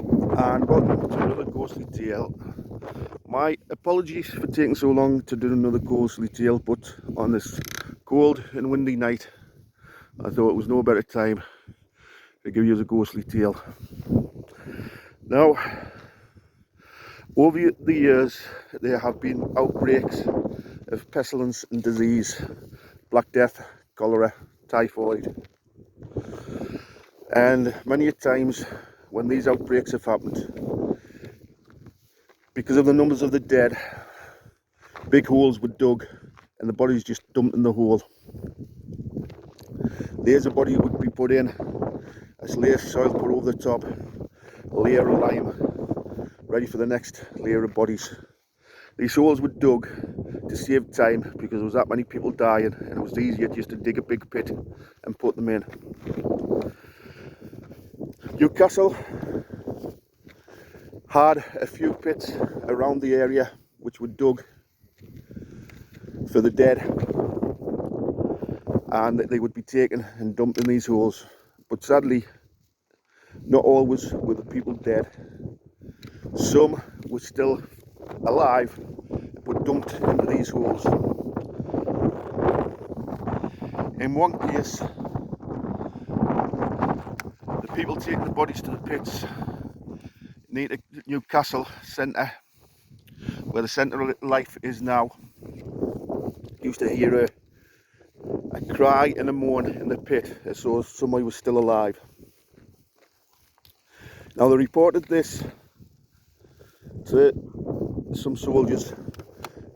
and welcome to another ghostly tale. My apologies for taking so long to do another ghostly tale, but on this cold and windy night I thought it was no better time to give you a ghostly tale. Now, over the years there have been outbreaks of pestilence and disease, Black Death, cholera, typhoid, and many a times when these outbreaks have happened, because of the numbers of the dead, big holes were dug and the bodies just dumped in the hole. Layers of body would be put in, a layer of soil put over the top, a layer of lime, ready for the next layer of bodies. These holes were dug to save time because there was that many people dying, and it was easier just to dig a big pit and put them in. Newcastle had a few pits around the area which were dug for the dead, and they would be taken and dumped in these holes. But sadly, not always were the people dead. Some were still alive but dumped into these holes. In one case, the people taking the bodies to the pits near Newcastle centre, where the centre of life is now, used to hear a cry and a moan in the pit as though somebody was still alive. Now, they reported this to some soldiers,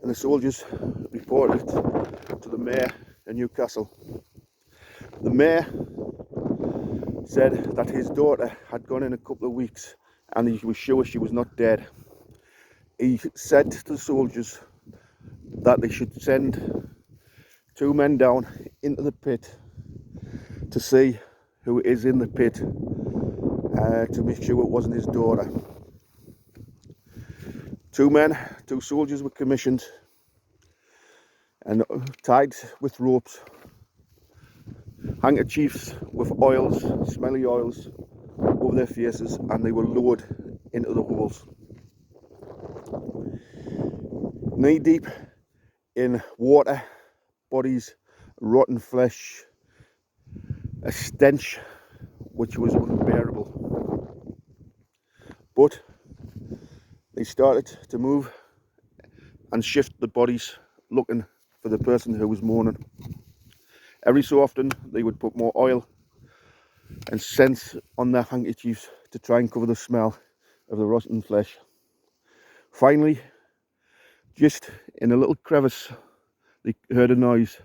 and the soldiers reported it to the mayor in Newcastle. The mayor said that his daughter had gone in a couple of weeks and he was sure she was not dead. He said to the soldiers that they should send 2 men down into the pit to see who is in the pit, to make sure it wasn't his daughter. 2 soldiers were commissioned and tied with ropes, handkerchiefs with oils, smelly oils, over their faces, and they were lowered into the holes. Knee deep in water, bodies, rotten flesh, a stench which was unbearable. But they started to move and shift the bodies, looking for the person who was mourning. Every so often they would put more oil and scents on their handkerchiefs to try and cover the smell of the rotten flesh. Finally, just in a little crevice, they heard a noise,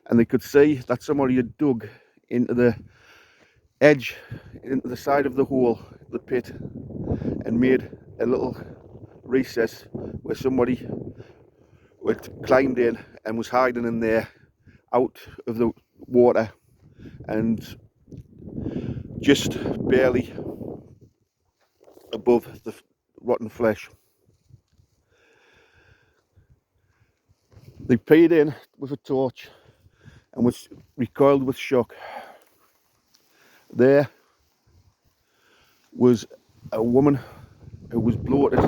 and they could see that somebody had dug into the edge, into the side of the hole, the pit, and made a little recess where somebody had climbed in and was hiding in there, out of the water and just barely above the rotten flesh. They peered in with a torch and was recoiled with shock. There was a woman who was bloated,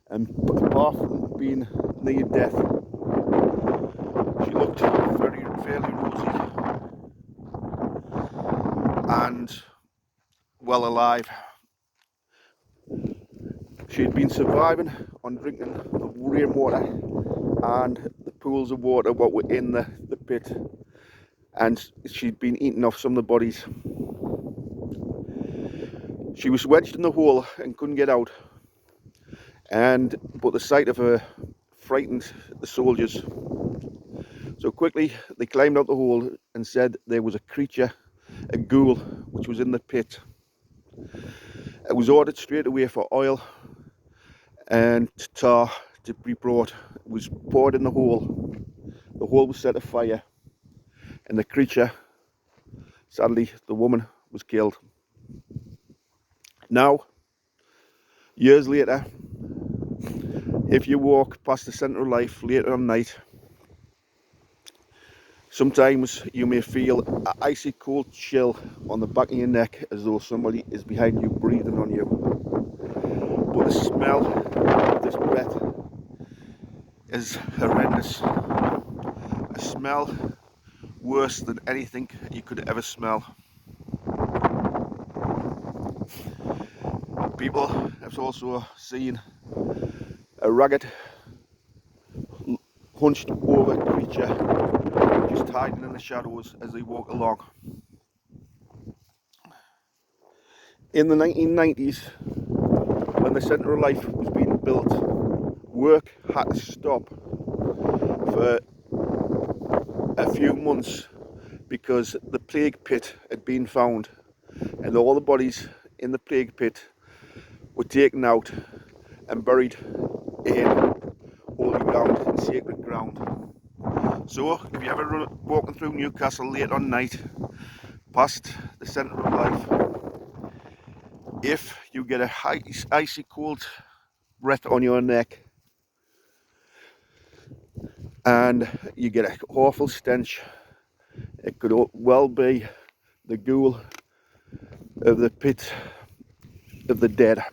and apart from being near death, she looked fairly rosy and well alive. She'd been surviving on drinking the rainwater and the pools of water what were in the pit, and she'd been eating off some of the bodies. She was wedged in the hole and couldn't get out, but the sight of her frightened the soldiers. So quickly they climbed out the hole and said there was a creature, a ghoul, which was in the pit. It was ordered straight away for oil and tar to be brought. It was poured in the hole. The hole was set afire, and the creature, sadly the woman, was killed. Now, years later, if you walk past the centre of life later at night, Sometimes you may feel an icy cold chill on the back of your neck as though somebody is behind you breathing on you. But the smell of this breath is horrendous. A smell worse than anything you could ever smell. People have also seen a ragged, hunched over creature just hiding in the shadows as they walk along. In the 1990s, when the Centre of Life was being built, work had to stop for a few months because the plague pit had been found, and all the bodies in the plague pit were taken out and buried in holy ground, in sacred ground. So if you're ever walking through Newcastle late on night past the Centre of Life, if you get a icy cold breath on your neck and you get an awful stench, it could well be the ghoul of the pit of the dead.